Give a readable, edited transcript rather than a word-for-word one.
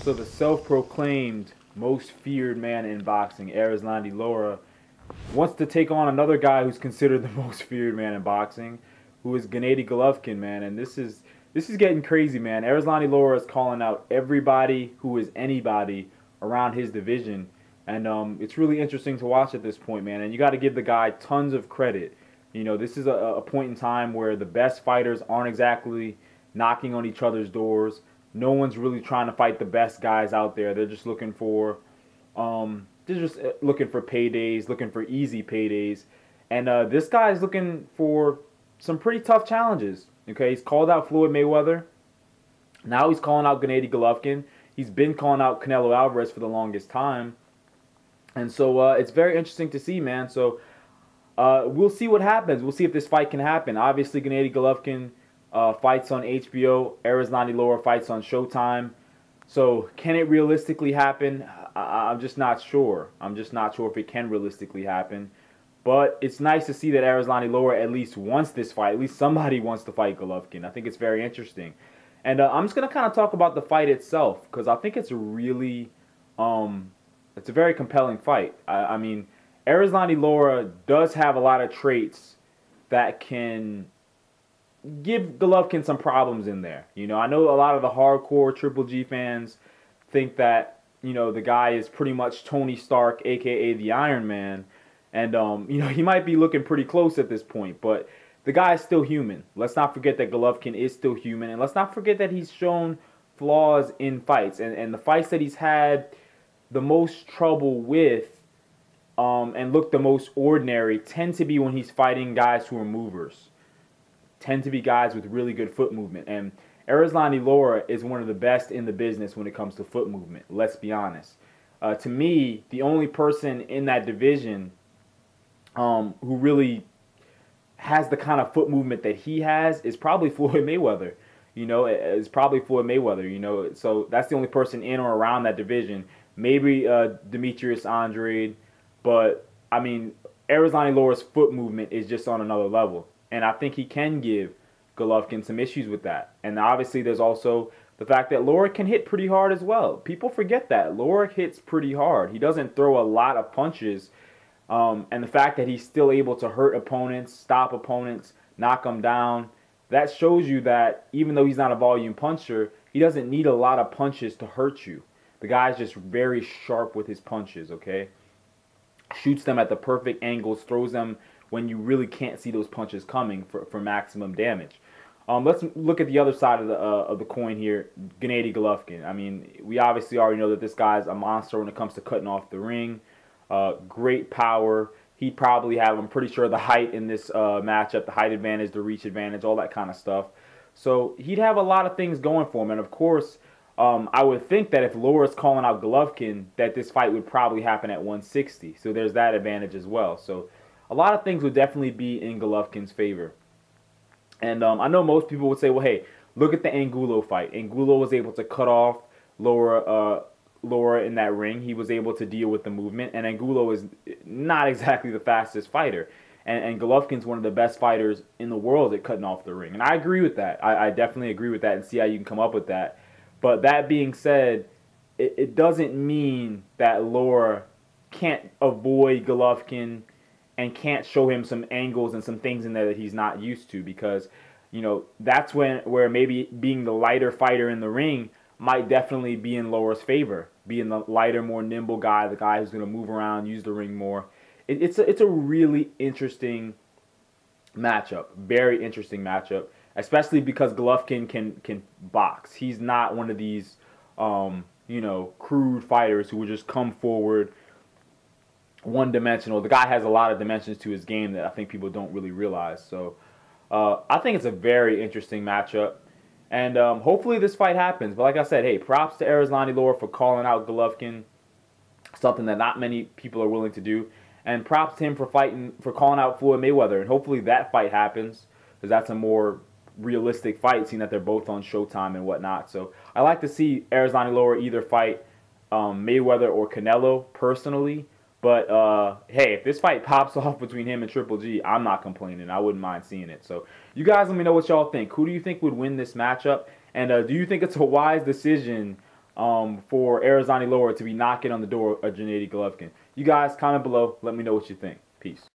So the self-proclaimed most feared man in boxing, Erislandy Lara, wants to take on another guy who's considered the most feared man in boxing, who is Gennady Golovkin, man. And this is getting crazy, man. Erislandy Lara is calling out everybody who is anybody around his division, and it's really interesting to watch at this point, man. And you got to give the guy tons of credit. You know, this is a point in time where the best fighters aren't exactly knocking on each other's doors. No one's really trying to fight the best guys out there. They're just looking for paydays, looking for easy paydays. And this guy is looking for some pretty tough challenges. Okay, he's called out Floyd Mayweather. Now he's calling out Gennady Golovkin. He's been calling out Canelo Alvarez for the longest time. And so it's very interesting to see, man. So we'll see what happens. We'll see if this fight can happen. Obviously, Gennady Golovkin fights on HBO. Erislandy Lara fights on Showtime. So can it realistically happen? I'm just not sure. I'm just not sure if it can realistically happen. But it's nice to see that Erislandy Lara at least wants this fight. At least somebody wants to fight Golovkin. I think it's very interesting. And I'm just going to kind of talk about the fight itself, because I think it's really, it's a very compelling fight. I mean, Erislandy Lara does have a lot of traits that can give Golovkin some problems in there. You know, I know a lot of the hardcore Triple G fans think that, you know, the guy is pretty much Tony Stark, a.k.a. the Iron Man. And, you know, he might be looking pretty close at this point, but the guy is still human. Let's not forget that Golovkin is still human. And let's not forget that he's shown flaws in fights. And the fights that he's had the most trouble with and look the most ordinary tend to be when he's fighting guys who are movers. Tend to be guys with really good foot movement. And Erislandy Lara is one of the best in the business when it comes to foot movement. Let's be honest. To me, the only person in that division who really has the kind of foot movement that he has is probably Floyd Mayweather. You know, it's probably Floyd Mayweather, you know. So that's the only person in or around that division. Maybe Demetrius Andrade. But, I mean, Erislandy Lara's foot movement is just on another level. And I think he can give Golovkin some issues with that. And obviously there's also the fact that Lara can hit pretty hard as well. People forget that. Lara hits pretty hard. He doesn't throw a lot of punches. And the fact that he's still able to hurt opponents, stop opponents, knock them down, that shows you that even though he's not a volume puncher, he doesn't need a lot of punches to hurt you. The guy's just very sharp with his punches, okay? Shoots them at the perfect angles, throws them when you really can't see those punches coming for maximum damage. Let's look at the other side of the coin here, Gennady Golovkin. I mean, we obviously already know that this guy's a monster when it comes to cutting off the ring. Great power. He'd probably have, I'm pretty sure, the height in this matchup, the height advantage, the reach advantage, all that kind of stuff. So he'd have a lot of things going for him. And of course, I would think that if Lara's calling out Golovkin, that this fight would probably happen at 160. So there's that advantage as well. So a lot of things would definitely be in Golovkin's favor. And I know most people would say, well, hey, look at the Angulo fight. Angulo was able to cut off Lara in that ring. He was able to deal with the movement. And Angulo is not exactly the fastest fighter. And Golovkin's one of the best fighters in the world at cutting off the ring. And I agree with that. I definitely agree with that and see how you can come up with that. But that being said, it doesn't mean that Lara can't avoid Golovkin and can't show him some angles and some things in there that he's not used to, because, you know, that's where maybe being the lighter fighter in the ring might definitely be in Lara's favor. Being the lighter, more nimble guy, the guy who's going to move around, use the ring more. It's a really interesting matchup, very interesting matchup, especially because Golovkin can box. He's not one of these, you know, crude fighters who would just come forward one-dimensional. The guy has a lot of dimensions to his game that I think people don't really realize. So I think it's a very interesting matchup. And hopefully this fight happens. But like I said, hey, props to Erislandy Lara for calling out Golovkin, something that not many people are willing to do. And props to him for calling out Floyd Mayweather. And hopefully that fight happens, because that's a more realistic fight, seeing that they're both on Showtime and whatnot. So I like to see Erislandy Lara either fight Mayweather or Canelo personally. But, hey, if this fight pops off between him and Triple G, I'm not complaining. I wouldn't mind seeing it. So you guys let me know what y'all think. Who do you think would win this matchup? And do you think it's a wise decision for Erislandy Lara to be knocking on the door of Gennady Golovkin. You guys comment below. Let me know what you think. Peace.